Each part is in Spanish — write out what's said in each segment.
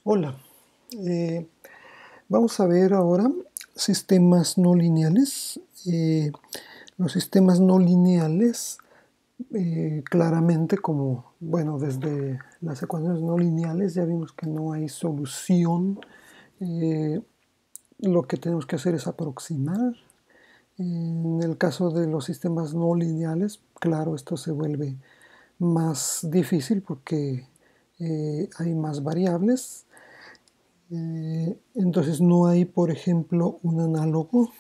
Hola, eh, vamos a ver ahora sistemas no lineales. Los sistemas no lineales, claramente como, bueno, desde las ecuaciones no lineales ya vimos que no hay solución. Eh, lo que tenemos que hacer es aproximar. En el caso de los sistemas no lineales, claro, esto se vuelve más difícil porque hay más variables. Entonces no hay, por ejemplo, un análogo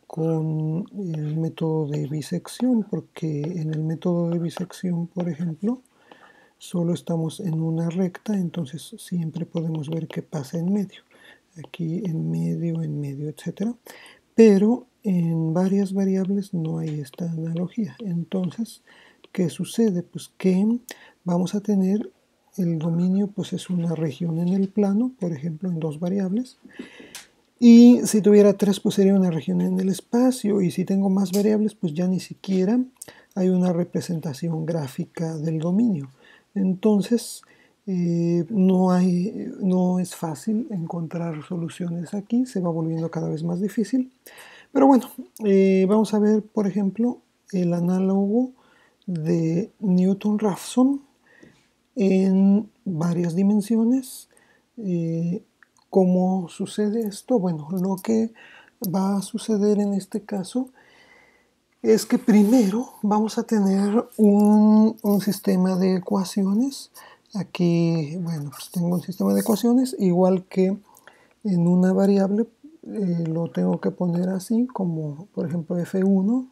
con el método de bisección, porque en el método de bisección, por ejemplo, solo estamos en una recta, entonces siempre podemos ver qué pasa en medio. Aquí en medio, etcétera. Pero en varias variables no hay esta analogía. Entonces, ¿qué sucede? Pues que vamos a tener el dominio, pues es una región en el plano, por ejemplo, en dos variables. Y si tuviera tres, pues sería una región en el espacio. Y si tengo más variables, pues ya ni siquiera hay una representación gráfica del dominio. Entonces, no es fácil encontrar soluciones aquí, se va volviendo cada vez más difícil. Pero bueno, vamos a ver, por ejemplo, el análogo de Newton-Raphson en varias dimensiones. ¿Cómo sucede esto? Bueno, lo que va a suceder en este caso es que primero vamos a tener un sistema de ecuaciones. Aquí, bueno, pues tengo un sistema de ecuaciones, igual que en una variable lo tengo que poner así, como por ejemplo f1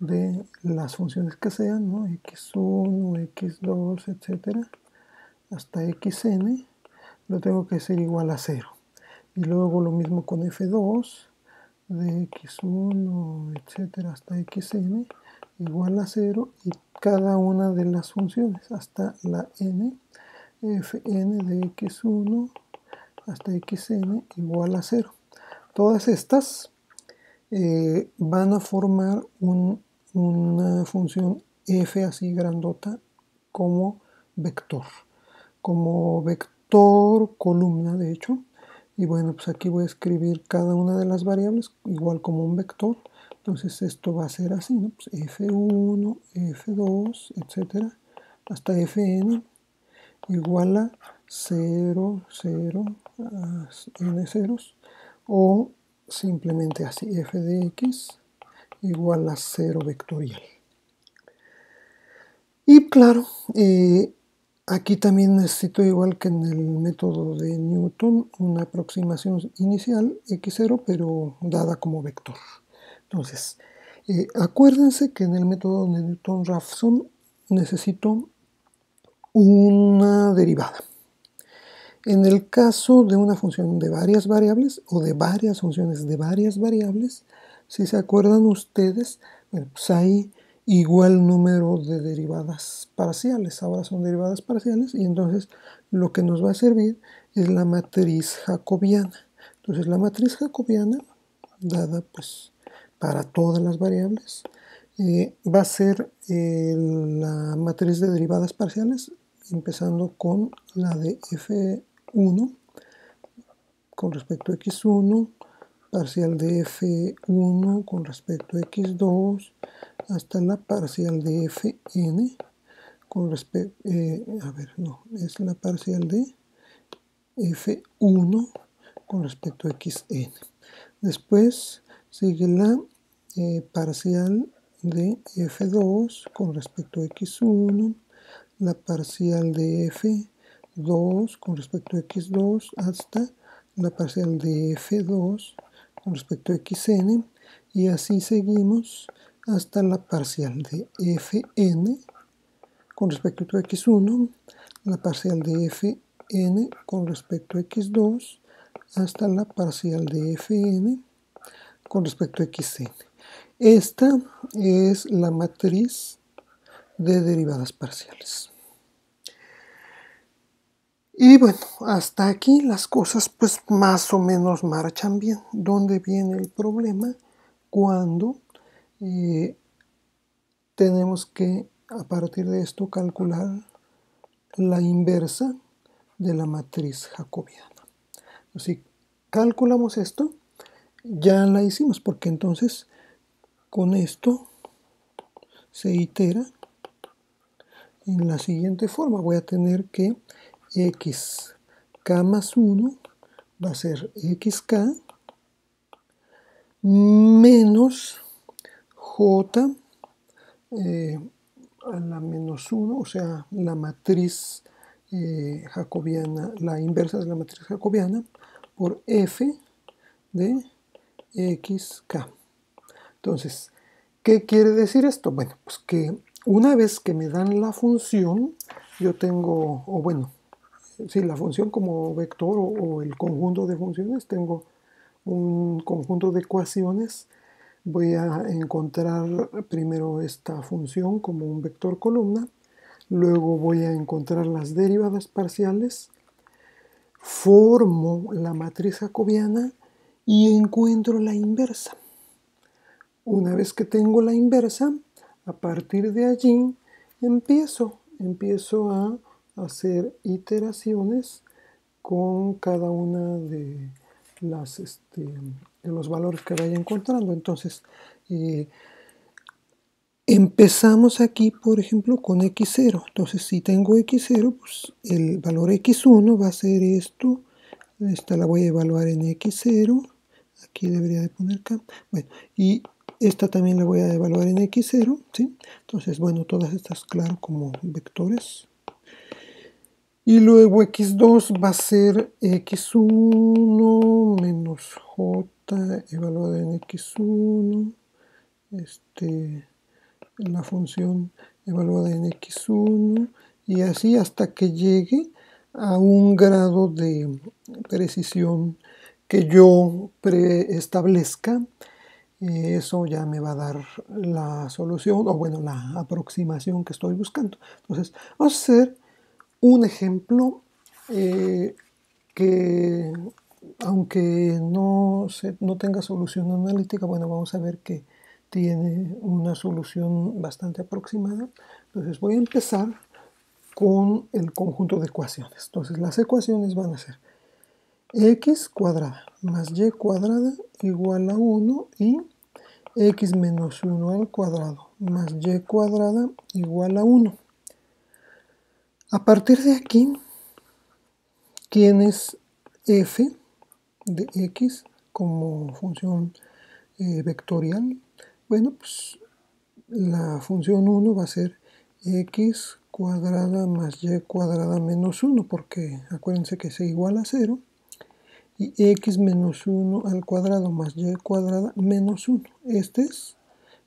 de las funciones que sean, ¿no? x1, x2, etcétera, hasta xn, lo tengo que hacer igual a 0. Y luego lo mismo con f2, de x1, etcétera, hasta xn, igual a 0, y cada una de las funciones hasta la n, fn de x1 hasta xn igual a 0. Todas estas van a formar una función f así grandota como vector. Como vector columna, de hecho. Y bueno, pues aquí voy a escribir cada una de las variables igual como un vector. Entonces esto va a ser así, ¿no? Pues f1, f2, etcétera, hasta fn igual a 0, 0, n ceros, o simplemente así, f de x igual a 0 vectorial. Y claro, aquí también necesito, igual que en el método de Newton, una aproximación inicial x0, pero dada como vector. Entonces, acuérdense que en el método de Newton-Raphson necesito una derivada. En el caso de una función de varias variables o de varias funciones de varias variables, si se acuerdan ustedes, bueno, pues hay igual número de derivadas parciales. Ahora son derivadas parciales y entonces lo que nos va a servir es la matriz jacobiana. Entonces la matriz jacobiana, dada pues para todas las variables, va a ser la matriz de derivadas parciales, empezando con la de f1 con respecto a x1, parcial de f1 con respecto a x2, hasta la parcial de fn con respecto, a ver, no, es la parcial de f1 con respecto a xn. Después sigue la parcial de f2 con respecto a x1, la parcial de f2 con respecto a x2 hasta la parcial de f2 con respecto a xn, y así seguimos hasta la parcial de fn con respecto a x1, la parcial de fn con respecto a x2 hasta la parcial de fn con respecto a xn. Esta es la matriz de derivadas parciales. Y bueno, hasta aquí las cosas pues más o menos marchan bien. ¿Dónde viene el problema? Cuando tenemos que a partir de esto calcular la inversa de la matriz jacobiana. Si calculamos esto, ya la hicimos, porque entonces con esto se itera en la siguiente forma. Voy a tener que xk más 1 va a ser xk menos j a la menos 1, o sea, la matriz jacobiana, la inversa de la matriz jacobiana, por f de xk. Entonces, ¿qué quiere decir esto? Bueno, pues que una vez que me dan la función, yo tengo, o bueno, sí, la función como vector o el conjunto de funciones, tengo un conjunto de ecuaciones. Voy a encontrar primero esta función como un vector columna, luego voy a encontrar las derivadas parciales, formo la matriz jacobiana y encuentro la inversa. Una vez que tengo la inversa, a partir de allí empiezo a hacer iteraciones con cada una de los valores que vaya encontrando. Entonces, empezamos aquí, por ejemplo, con x0. Entonces, si tengo x0, pues el valor x1 va a ser esto. Esta la voy a evaluar en x0. Aquí debería de poner K. Bueno, y esta también la voy a evaluar en x0, ¿sí? Entonces, bueno, todas estas, claro, como vectores. Y luego x2 va a ser x1 menos j evaluada en x1. La función evaluada en x1. Y así hasta que llegue a un grado de precisión que yo preestablezca. Eso ya me va a dar la solución, o bueno, la aproximación que estoy buscando. Entonces, vamos a hacer un ejemplo que, aunque no tenga solución analítica, bueno, vamos a ver que tiene una solución bastante aproximada. Entonces, voy a empezar con el conjunto de ecuaciones. Entonces, las ecuaciones van a ser x cuadrada más y cuadrada igual a 1 y x menos 1 al cuadrado más y cuadrada igual a 1. A partir de aquí tienes f de x como función vectorial. Bueno, pues la función 1 va a ser x cuadrada más y cuadrada menos 1, porque acuérdense que es igual a 0. Y x menos 1 al cuadrado más y cuadrada menos 1. Este es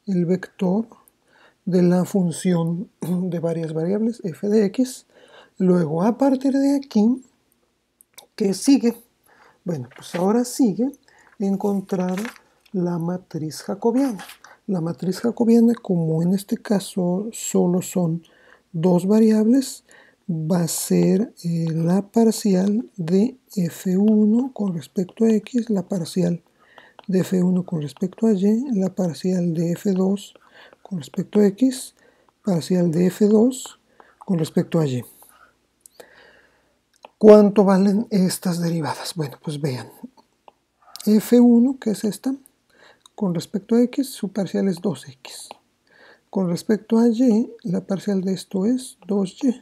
el vector de la función de varias variables f de x. Luego, a partir de aquí, ¿qué sigue? Bueno, pues ahora sigue encontrar la matriz jacobiana. La matriz jacobiana, como en este caso solo son dos variables, va a ser la parcial de f1 con respecto a x, la parcial de f1 con respecto a y, la parcial de f2 con respecto a x, parcial de f2 con respecto a y. ¿Cuánto valen estas derivadas? Bueno, pues vean. f1, que es esta, con respecto a x, su parcial es 2x. Con respecto a y, la parcial de esto es 2y.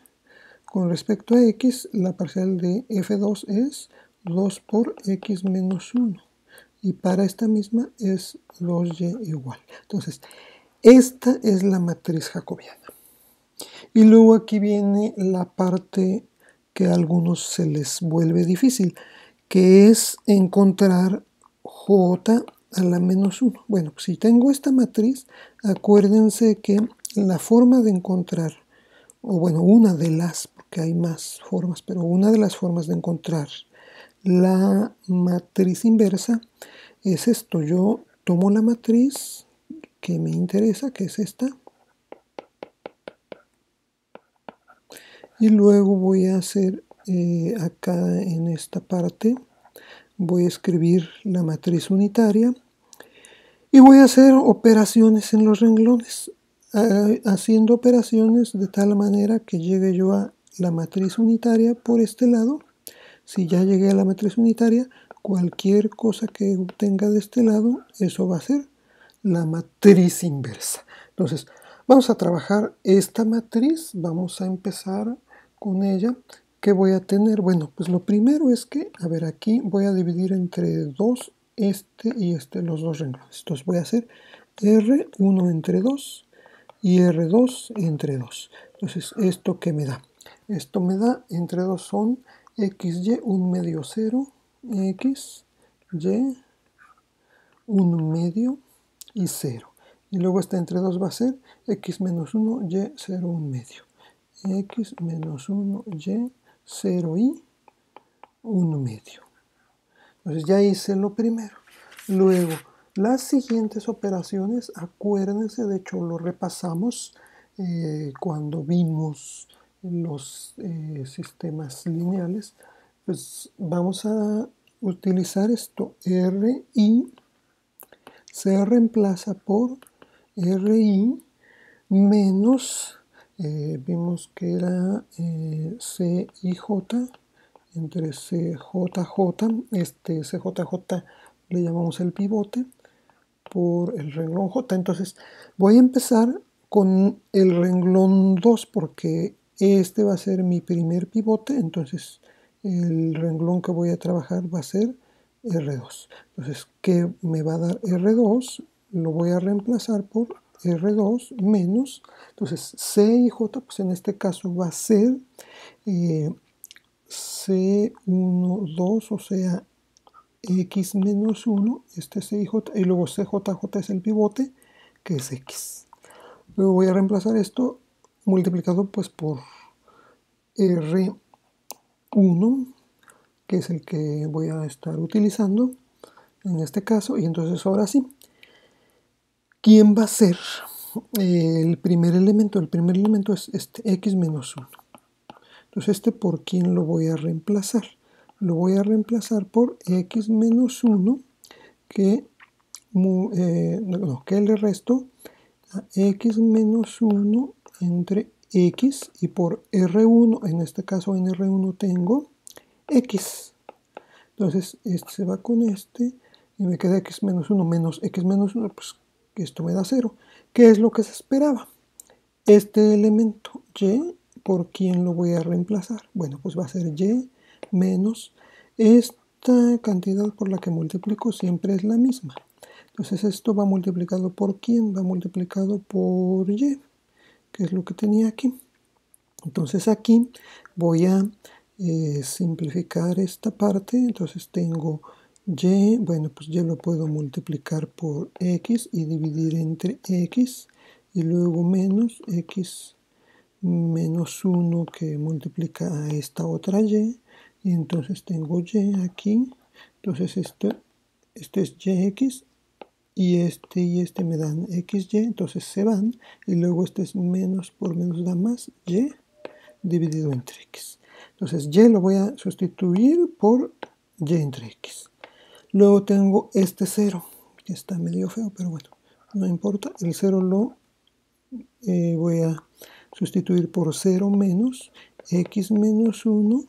Con respecto a x, la parcial de f2 es 2 por x menos 1. Y para esta misma es 2y igual. Entonces, esta es la matriz jacobiana. Y luego aquí viene la parte que a algunos se les vuelve difícil, que es encontrar j a la menos 1. Bueno, si tengo esta matriz, acuérdense que la forma de encontrar, o bueno, una de las, porque hay más formas, pero una de las formas de encontrar la matriz inversa es esto. Yo tomo la matriz que me interesa, que es esta, y luego voy a hacer acá en esta parte, voy a escribir la matriz unitaria y voy a hacer operaciones en los renglones, haciendo operaciones de tal manera que llegue yo a la matriz unitaria por este lado. Si ya llegué a la matriz unitaria, cualquier cosa que obtenga de este lado, eso va a ser la matriz inversa. Entonces, vamos a trabajar esta matriz, vamos a empezar con ella. ¿Qué voy a tener? Bueno, pues lo primero es que, a ver, aquí voy a dividir entre 2 este y este, los dos renglones. Entonces voy a hacer R1 entre 2 y R2 entre 2. Entonces, ¿esto qué me da? Esto me da, entre 2 son XY 1 medio 0, X, Y, 1 medio y 0. Y luego este entre 2 va a ser X menos 1, Y, 0, 1 medio. X menos 1, Y, 0 y 1 medio. Entonces ya hice lo primero. Luego, las siguientes operaciones, acuérdense, de hecho lo repasamos cuando vimos los sistemas lineales, pues vamos a utilizar esto, RI se reemplaza por RI menos, vimos que era CIJ entre CJJ, este CJJ le llamamos el pivote por el renglón J. Entonces voy a empezar con el renglón 2 porque este va a ser mi primer pivote, entonces el renglón que voy a trabajar va a ser R2. Entonces, ¿qué me va a dar R2? Lo voy a reemplazar por R2 menos, entonces C y J, pues en este caso va a ser C1, 2, o sea, X menos 1, este es CIJ, y luego CJJ es el pivote, que es X. Luego voy a reemplazar esto multiplicado pues por R1, que es el que voy a estar utilizando en este caso, y entonces ahora sí, ¿quién va a ser el primer elemento? El primer elemento es este X menos 1. Entonces este por quién lo voy a reemplazar. Lo voy a reemplazar por X menos 1, que le resto a X menos 1 entre X, y por R1, en este caso en R1 tengo X. Entonces este se va con este y me queda X menos 1 menos X menos 1, pues esto me da 0. ¿Qué es lo que se esperaba? Este elemento Y, ¿por quién lo voy a reemplazar? Bueno, pues va a ser Y menos esta cantidad por la que multiplico siempre es la misma. Entonces esto va multiplicado por quién, va multiplicado por Y, que es lo que tenía aquí. Entonces aquí voy a simplificar esta parte. Entonces tengo Y, bueno, pues Y lo puedo multiplicar por X y dividir entre X, y luego menos X menos 1 que multiplica a esta otra Y, y entonces tengo Y aquí. Entonces este es YX, y este me dan XY, entonces se van, y luego este es menos por menos da más, Y dividido entre X. Entonces Y lo voy a sustituir por Y entre X. Luego tengo este 0, que está medio feo, pero bueno, no importa. El 0 lo voy a sustituir por 0 menos X menos 1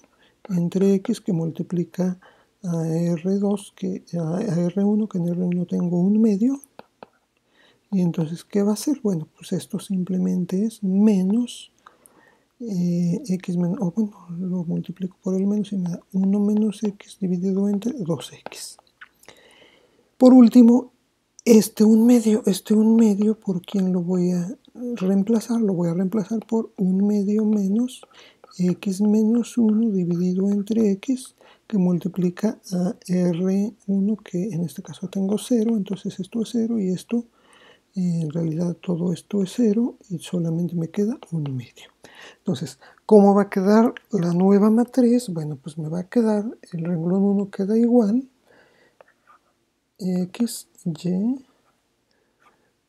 entre X, que multiplica a R2, a R1, que en R1 tengo 1 medio. Y entonces, ¿qué va a ser? Bueno, pues esto simplemente es menos X menos, bueno, lo multiplico por el menos y me da 1 menos X dividido entre 2X. Por último, este 1 medio, ¿por quién lo voy a reemplazar? Lo voy a reemplazar por 1 medio menos X menos 1 dividido entre X, que multiplica a R1, que en este caso tengo 0, entonces esto es 0 y esto, en realidad todo esto es 0 y solamente me queda 1 medio. Entonces, ¿cómo va a quedar la nueva matriz? Bueno, pues me va a quedar, el renglón 1 queda igual, X, Y,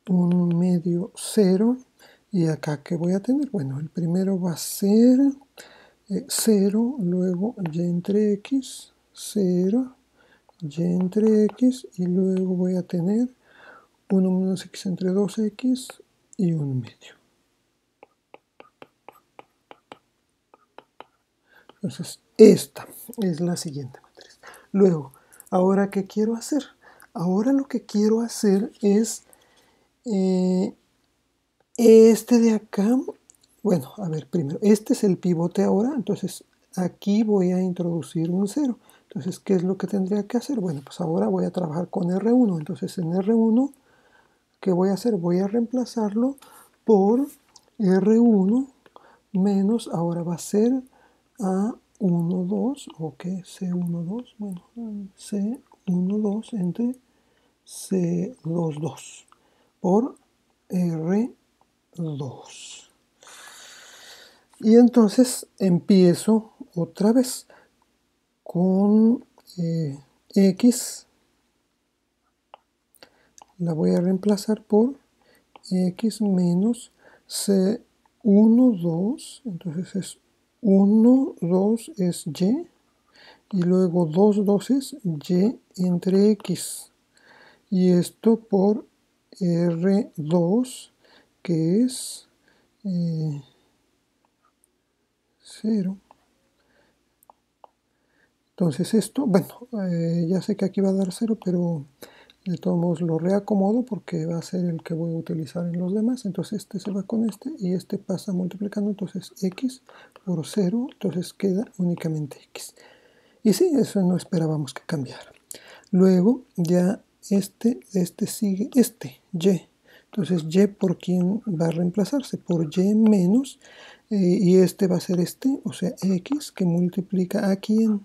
1 medio 0, y acá ¿qué voy a tener? Bueno, el primero va a ser 0, luego Y entre X, 0, Y entre X, y luego voy a tener 1 menos X entre 2X y 1 medio. Entonces, esta es la siguiente matriz. Luego, ¿ahora qué quiero hacer? Ahora lo que quiero hacer es este de acá. Bueno, a ver, primero, este es el pivote ahora, entonces aquí voy a introducir un 0. Entonces, ¿qué es lo que tendría que hacer? Bueno, pues ahora voy a trabajar con R1. Entonces, en R1, ¿qué voy a hacer? Voy a reemplazarlo por R1 menos, ahora va a ser A12, o que C12, bueno, C12 entre C22 por R2. Y entonces empiezo otra vez con X, la voy a reemplazar por X menos C12, entonces es 1, 2 es Y, y luego 2, 2 es Y entre X, y esto por R2, que es 0. Entonces esto, bueno, ya sé que aquí va a dar 0, pero de todos modos lo reacomodo porque va a ser el que voy a utilizar en los demás. Entonces este se va con este y este pasa multiplicando, entonces x por 0, entonces queda únicamente x. Y sí, eso no esperábamos que cambiara. Luego ya este sigue este, y. Entonces y por quién va a reemplazarse, por y menos, y este va a ser este, o sea x, que multiplica a quién,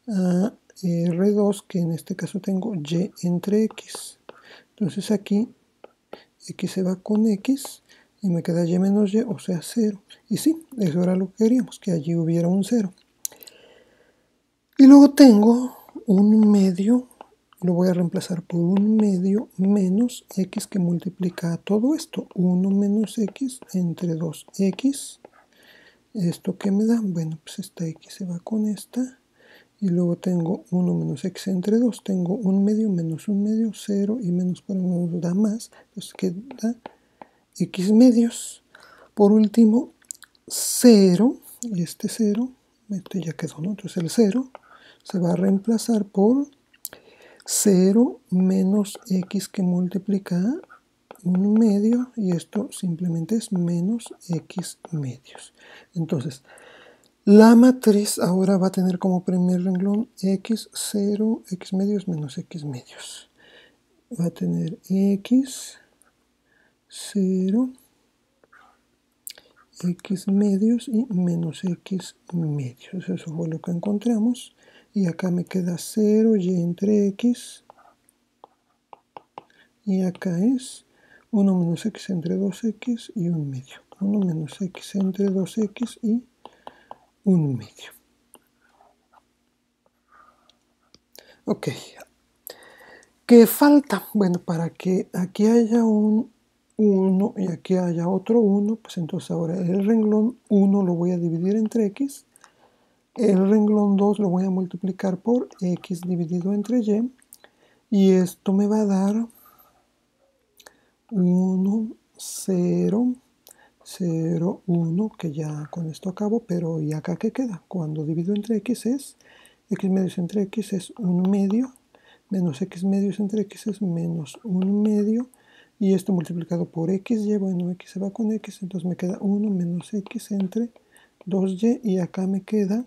a R2, que en este caso tengo y entre x. Entonces aquí x se va con x y me queda y menos y, o sea 0. Y sí, eso era lo que queríamos, que allí hubiera un 0. Y luego tengo un medio, lo voy a reemplazar por un medio menos x que multiplica todo esto. 1 menos x entre 2x. ¿Esto qué me da? Bueno, pues esta x se va con esta. Y luego tengo 1 menos x entre 2. Tengo un medio menos un medio, 0 y menos por 1 nos da más. Entonces queda x medios. Por último, 0. Y este 0, este ya quedó, ¿no? Entonces el 0 se va a reemplazar por 0 menos x que multiplica un medio. Y esto simplemente es menos x medios. Entonces, la matriz ahora va a tener como primer renglón x, 0, x medios menos x medios. Va a tener x, 0, x medios y menos x medios. Eso fue lo que encontramos. Y acá me queda 0, y entre x. Y acá es 1 menos x entre 2x y 1 medio. 1 menos x entre 2x y 1 medio. Ok. ¿Qué falta? Bueno, para que aquí haya un 1 y aquí haya otro 1, pues entonces ahora el renglón 1 lo voy a dividir entre x, el renglón 2 lo voy a multiplicar por x dividido entre y esto me va a dar 1, 0, 0, 1, que ya con esto acabo, pero ¿y acá qué queda? Cuando divido entre x es, x medios entre x es 1 medio, menos x medios entre x es menos 1 medio, y esto multiplicado por xy, bueno, x se va con x, entonces me queda 1 menos x entre 2y, y acá me queda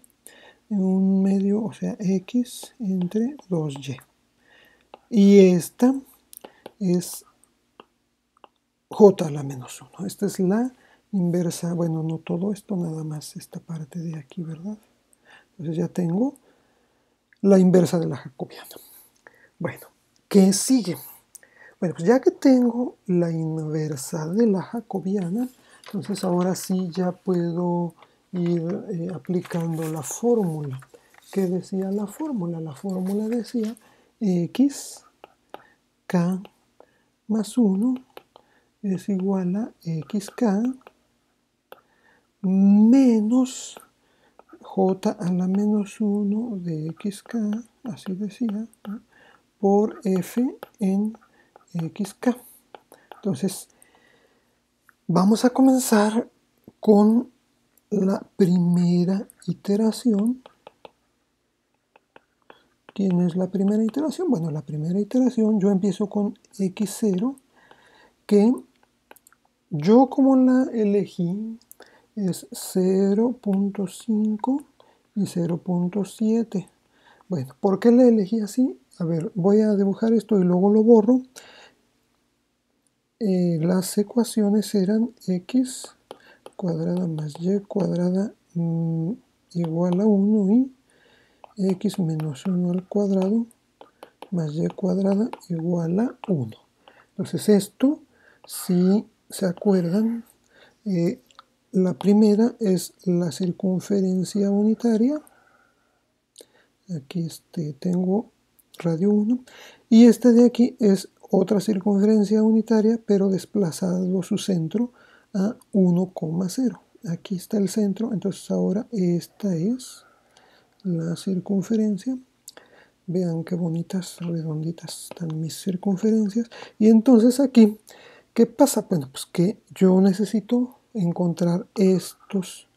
1 medio, o sea, x entre 2y. Y esta es j a la menos 1. Esta es la inversa, bueno, no todo esto, nada más esta parte de aquí, ¿verdad? Entonces ya tengo la inversa de la jacobiana. Bueno, ¿qué sigue? Bueno, pues ya que tengo la inversa de la jacobiana, entonces ahora sí ya puedo ir aplicando la fórmula. ¿Qué decía la fórmula? La fórmula decía x k más 1 es igual a xk menos j a la menos 1 de xk, así decía, ¿no?, por f en xk. Entonces, vamos a comenzar con la primera iteración. ¿Quién es la primera iteración? Bueno, la primera iteración yo empiezo con x0, que yo como la elegí es 0.5 y 0.7. Bueno, ¿por qué la elegí así? A ver, voy a dibujar esto y luego lo borro. Las ecuaciones eran x cuadrada más y cuadrada igual a 1 y x menos 1 al cuadrado más y cuadrada igual a 1. Entonces esto, si se acuerdan, la primera es la circunferencia unitaria. Aquí tengo radio 1. Y este de aquí es otra circunferencia unitaria, pero desplazado su centro a 1,0. Aquí está el centro, entonces ahora esta es la circunferencia. Vean qué bonitas, redonditas están mis circunferencias. Y entonces aquí, ¿qué pasa? Bueno, pues que yo necesito encontrar estos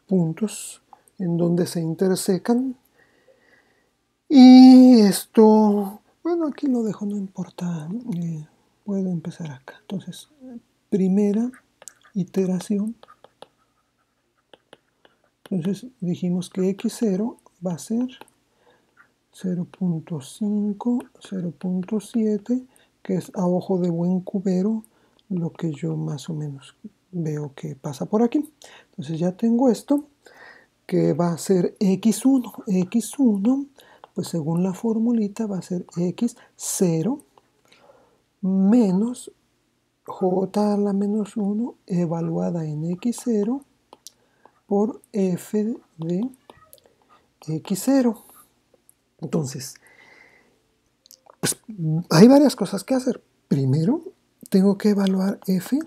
puntos en donde se intersecan. Y esto, bueno, aquí lo dejo, no importa. Puedo empezar acá. Entonces, primera iteración. Entonces dijimos que x0 va a ser 0.5, 0.7, que es a ojo de buen cubero lo que yo más o menos veo que pasa por aquí. Entonces ya tengo esto, que va a ser x1. x1, pues según la formulita va a ser x0 menos j a la menos 1 evaluada en x0 por f de x0. Entonces, pues hay varias cosas que hacer. Primero, tengo que evaluar f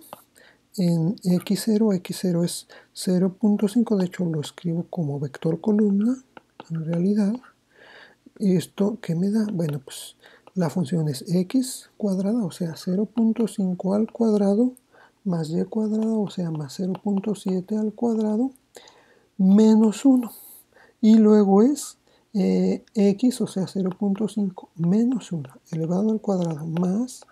en x0. x0 es 0.5, de hecho lo escribo como vector columna, en realidad. ¿Esto qué me da? Bueno, pues la función es x cuadrada, o sea, 0.5 al cuadrado, más y cuadrada, o sea, más 0.7 al cuadrado, menos 1. Y luego es x, o sea, 0.5 menos 1 elevado al cuadrado más,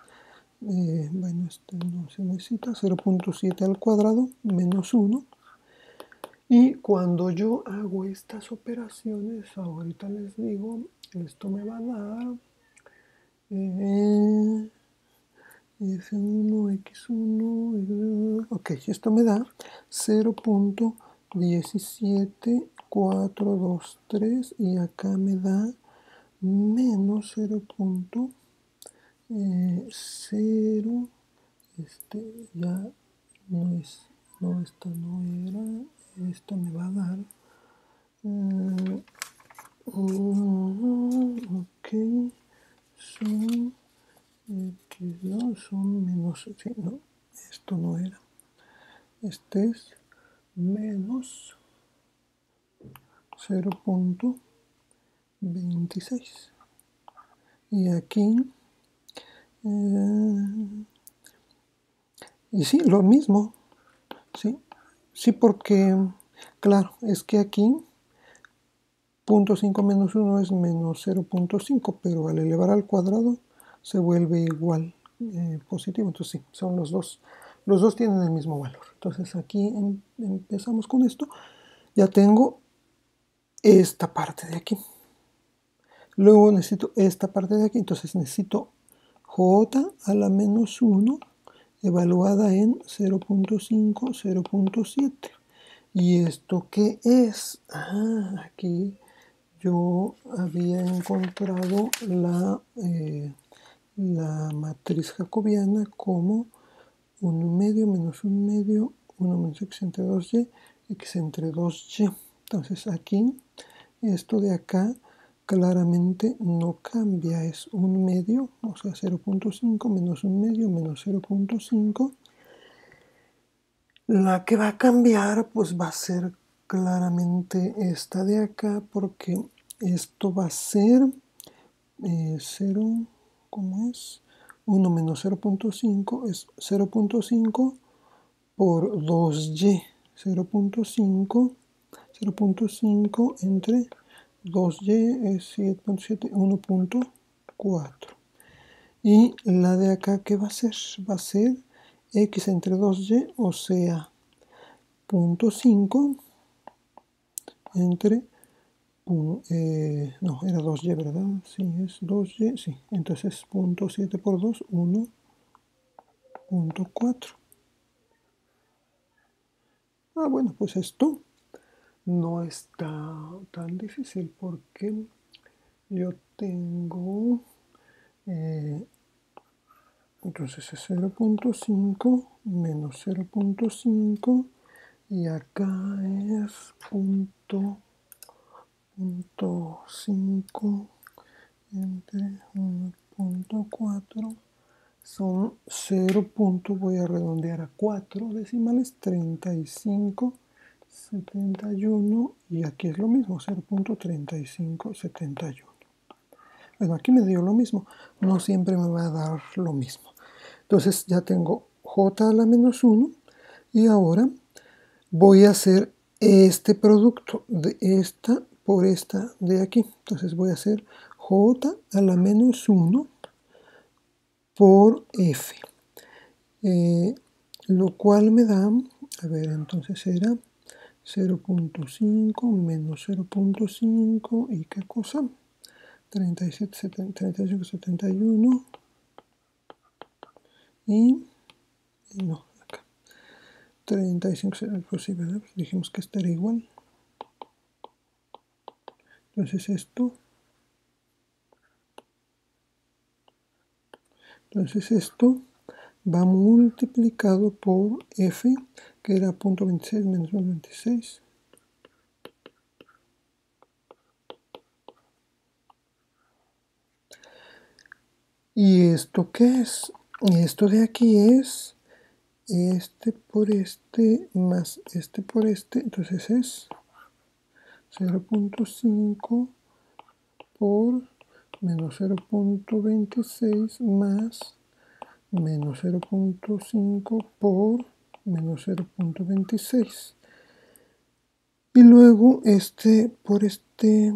bueno, esto no se necesita, 0.7 al cuadrado menos 1. Y cuando yo hago estas operaciones, ahorita les digo, esto me va a dar F1, X1, ok, esto me da 0.17423 y acá me da menos 0.0, ya no es, no, esta no era, esto me va a dar, ok, son x2 son menos, sí, no, esto no era, este es menos 0.26. Y aquí, y sí, lo mismo, sí, sí, porque, claro, es que aquí 0.5 menos 1 es menos 0.5, pero al elevar al cuadrado se vuelve igual, positivo. Entonces sí, son los dos tienen el mismo valor. Entonces aquí empezamos con esto. Ya tengo esta parte de aquí. Luego necesito esta parte de aquí. Entonces necesito j a la menos 1 evaluada en 0.5, 0.7. ¿Y esto qué es? Aquí yo había encontrado la matriz jacobiana como 1 medio menos 1 medio, 1 menos x entre 2y, x entre 2y. Entonces aquí, esto de acá claramente no cambia, es 1 medio, o sea 0.5 menos 1 medio menos 0.5. La que va a cambiar pues va a ser claramente esta de acá, porque esto va a ser 0, ¿cómo es? 1 menos 0.5 es 0.5 por 2y, 0.5 entre 2y es 7.7, 1.4. Y la de acá, ¿qué va a ser? Va a ser x entre 2y, o sea, 0.5 entre... no, era 2y, ¿verdad? Sí, es 2y, sí. Entonces, 0.7 por 2, 1.4. Ah, bueno, pues esto no está tan difícil porque yo tengo... entonces es 0.5 menos 0.5 y acá es 0.5 entre 1.4 son 0. Voy a redondear a 4 decimales, 35, 71 y aquí es lo mismo, 0.3571. Bueno, aquí me dio lo mismo, no siempre me va a dar lo mismo. Entonces ya tengo j a la menos 1 y ahora voy a hacer este producto de esta por esta de aquí. Entonces voy a hacer j a la menos 1 por f. Lo cual me da, a ver, entonces era 0.5 menos 0.5 y qué cosa, 37, 35, 71 y no, acá 35, pues sí, ¿verdad? Dijimos que estaría igual. Entonces esto va multiplicado por f, que era 0.26 menos 0.26. ¿Y esto qué es? Esto de aquí es este por este más este por este, entonces es 0.5 por menos 0.26 más menos 0.5 por menos 0.26. Y luego este por este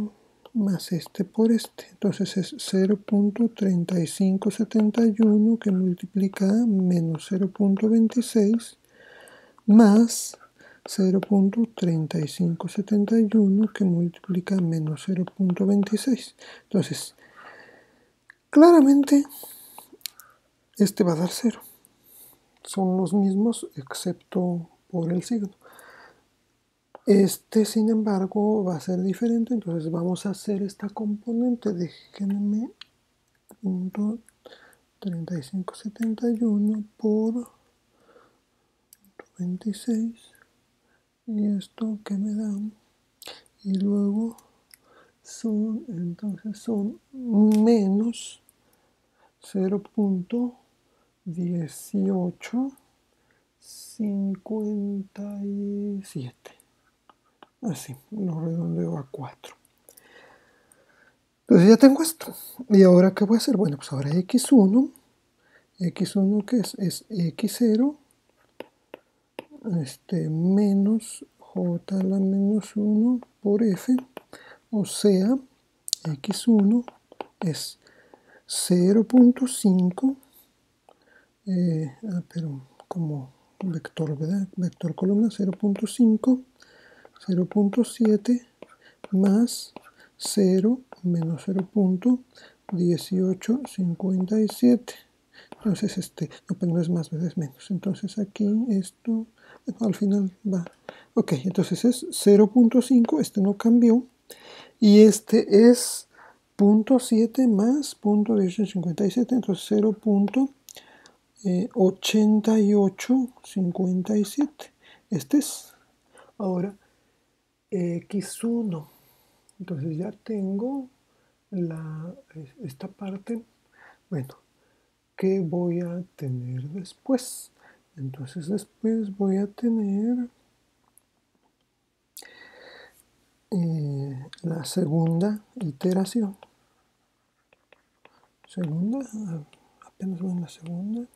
más este por este. Entonces es 0.3571 que multiplica menos 0.26 más 0.3571 que multiplica menos 0.26. Entonces, claramente este va a dar 0. Son los mismos excepto por el signo. Este, sin embargo, va a ser diferente, entonces vamos a hacer esta componente. Déjenme 3571 por 26 y esto que me da, y luego entonces son menos 0.1857. Así, lo redondeo a 4. Entonces ya tengo esto. ¿Y ahora qué voy a hacer? Bueno, pues ahora x1 que es x0 menos j a la menos 1 por f, o sea, x1 es 0.5, pero como vector, ¿verdad? Vector columna 0.5, 0.7 más 0 menos 0.1857. Entonces no, pues no es más, es menos. Entonces aquí esto, bueno, al final va. Ok, entonces es 0.5, este no cambió. Y este es 0.7 más 0.1857, entonces 0.8857. Este es ahora x1. Entonces ya tengo esta parte. Bueno, ¿qué voy a tener después? Entonces después voy a tener la segunda iteración. Apenas voy en la segunda.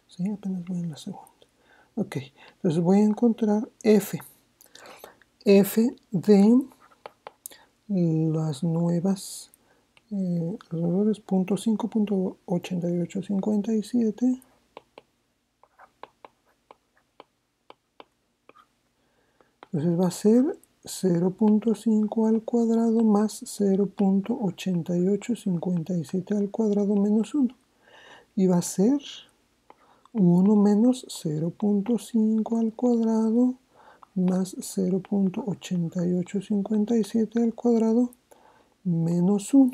Sí, apenas voy en la segunda. Ok, entonces voy a encontrar f. f de las nuevas alrededores 0.5.8857 entonces va a ser 0.5 al cuadrado más 0.8857 al cuadrado menos 1 y va a ser 1 menos 0.5 al cuadrado más 0.8857 al cuadrado menos 1.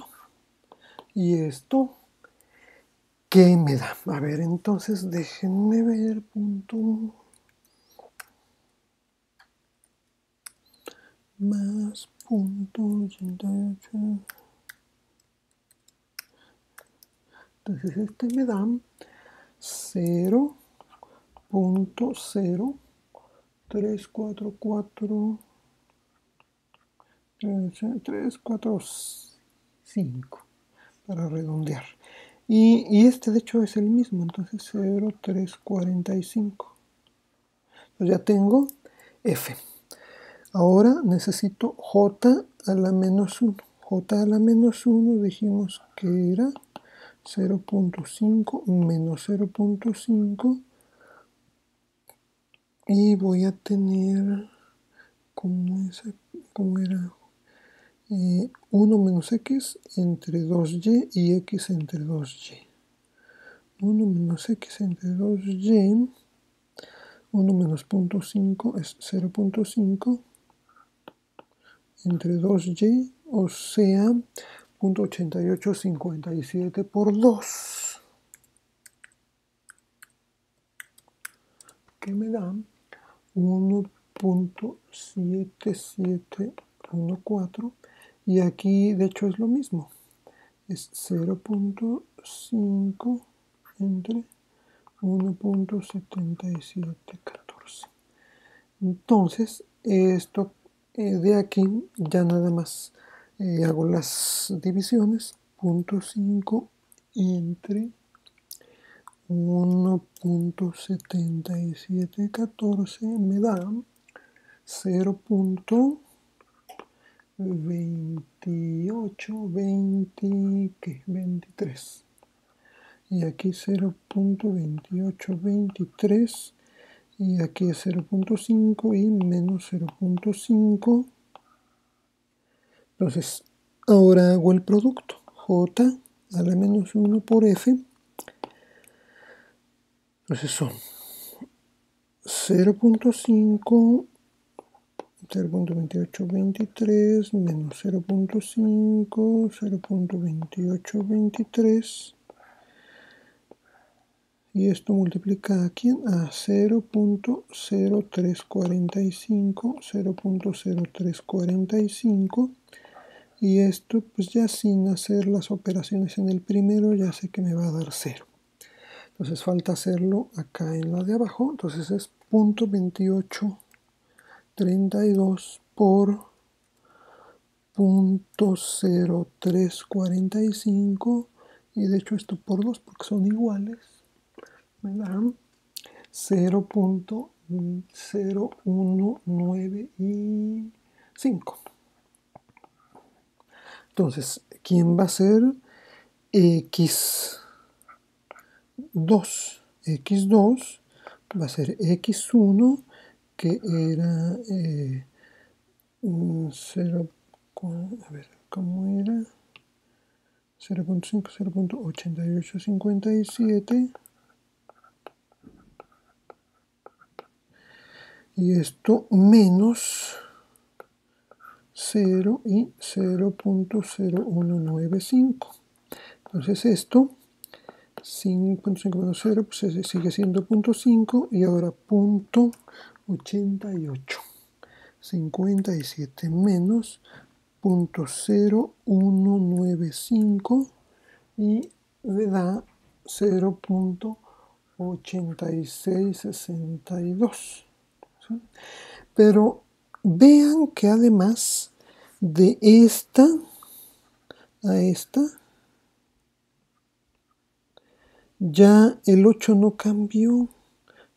Y esto, ¿qué me da? A ver, entonces déjenme ver punto más punto 88. Entonces este me da 0.0344 345 para redondear. Y este de hecho es el mismo, entonces 0.345. Entonces ya tengo F. Ahora necesito J a la menos 1. J a la menos 1 dijimos que era 0.5 menos 0.5 y voy a tener ¿cómo era? 1 menos x entre 2y y x entre 2y. 1 menos x entre 2y, 1 menos 0.5 es 0.5 entre 2y, o sea, 0.8857 por 2, que me da 1.7714, y aquí de hecho es lo mismo, es 0.5 entre 1.7714. Entonces, esto de aquí ya nada más hago las divisiones. 0.5 entre 1.7714 me da 0.2823. Y aquí 0.2823. Y aquí es 0.5 y menos 0.5. Entonces, ahora hago el producto. J a la menos 1 por F. Entonces son 0.5, 0.2823 menos 0.5, 0.2823. Y esto multiplica a ¿quién? A 0.0345, 0.0345. Y esto, pues ya sin hacer las operaciones en el primero, ya sé que me va a dar 0. Entonces falta hacerlo acá en la de abajo. Entonces es 0.2832 por 0.0345. Y de hecho esto por 2 porque son iguales. Me dan 0.0195. Entonces, ¿quién va a ser X2? X2 va a ser X1, que era 0, a ver, ¿cómo era? 0.5, 0.8857. Y esto menos 0 y 0.0195. Entonces esto, 5.5 menos 0, pues sigue siendo 0.5 y ahora 0.88. 57 menos 0.0195 y me da 0.8662. ¿Sí? Pero vean que además de esta a esta, ya el 8 no cambió,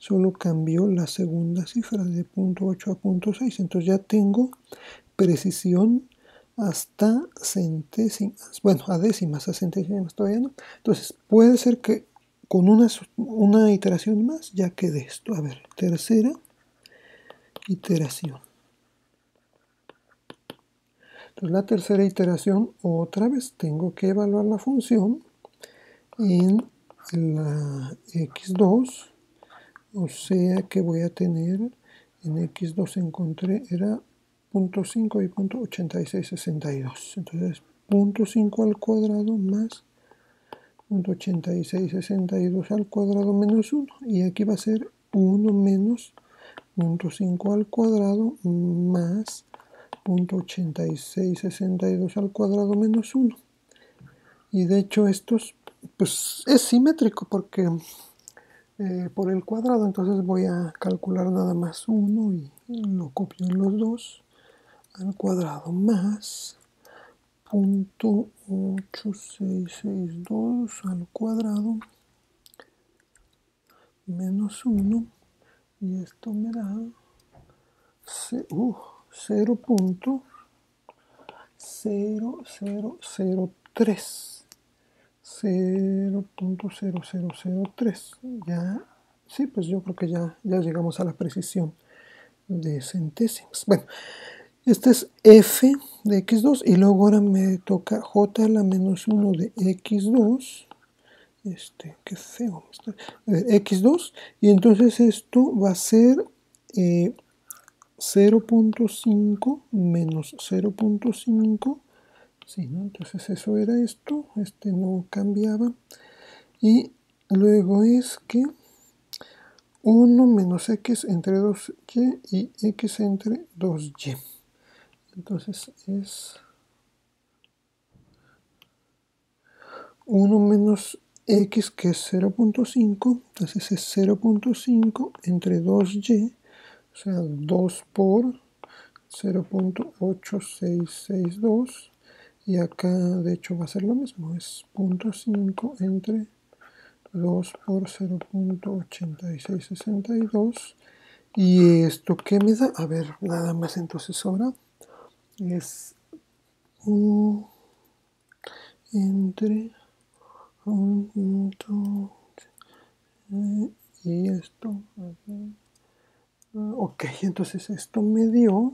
solo cambió la segunda cifra de 0.8 a 0.6. Entonces ya tengo precisión hasta centésimas, bueno, a décimas, a centésimas todavía no. Entonces puede ser que con una iteración más ya quede esto. A ver, tercera iteración. Entonces la tercera iteración, otra vez tengo que evaluar la función en la x2, o sea que voy a tener en x2 encontré, era 0.5 y 0.8662. Entonces 0.5 al cuadrado más 0.8662 al cuadrado menos 1. Y aquí va a ser 1 menos 0.5 al cuadrado más 0.8662 al cuadrado menos 1. Y de hecho estos, pues es simétrico porque por el cuadrado, entonces voy a calcular nada más 1 y lo copio en los dos al cuadrado más 0.8662 al cuadrado menos 1, y esto me da 0.0003. 0.0003. Ya, sí, pues yo creo que ya llegamos a la precisión de centésimas. Bueno, este es f de x2 y luego ahora me toca j a la menos 1 de x2. Qué feo. X2, y entonces esto va a ser 0.5 menos 0.5. Sí, ¿no? Entonces eso era esto, no cambiaba. Y luego es que 1 menos x entre 2y y x entre 2y. Entonces es 1 menos x, que es 0.5, entonces es 0.5 entre 2y, o sea, 2 por 0.8662, y acá de hecho va a ser lo mismo, es 0.5 entre 2 por 0.8662, y esto que me da, a ver, nada más entonces ahora es 1 entre y esto, ok, entonces esto me dio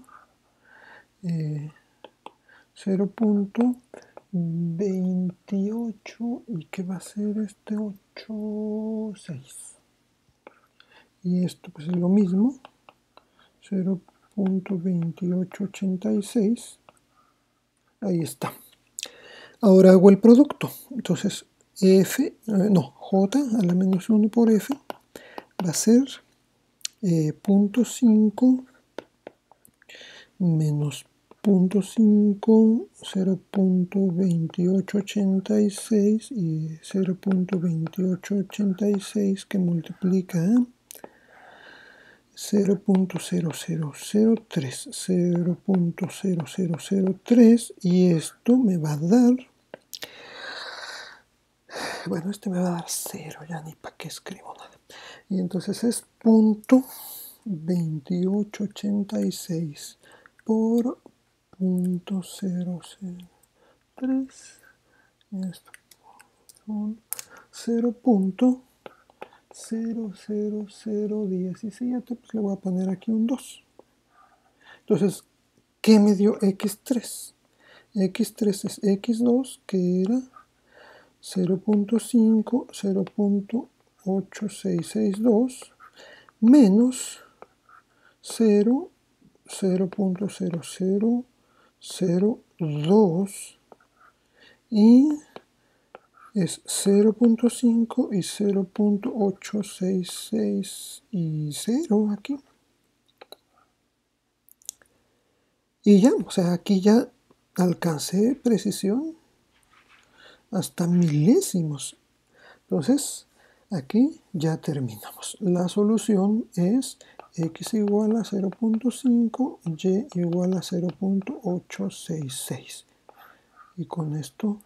0.28, y que va a ser 8,6, y esto pues es lo mismo, 0.2886, ahí está. Ahora hago el producto, entonces j a la menos 1 por f va a ser 0.5 menos 0.5, 0.2886 y 0.2886 que multiplica a 0.0003, 0.0003, y esto me va a dar, bueno, me va a dar 0, ya ni para qué escribo nada. Y entonces es 0.2886 por 0.003, esto son 0.00017, pues le voy a poner aquí un 2. Entonces, ¿qué me dio x3? x3 es x2, que era 0.5, 0.8662, menos 0, 0.0002, y es 0.5 y 0.866 y 0 aquí. Y ya, o sea, aquí ya alcancé precisión hasta milésimos. Entonces, aquí ya terminamos. La solución es x igual a 0.5, y igual a 0.866. Y con esto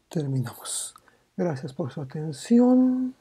terminamos. Gracias por su atención.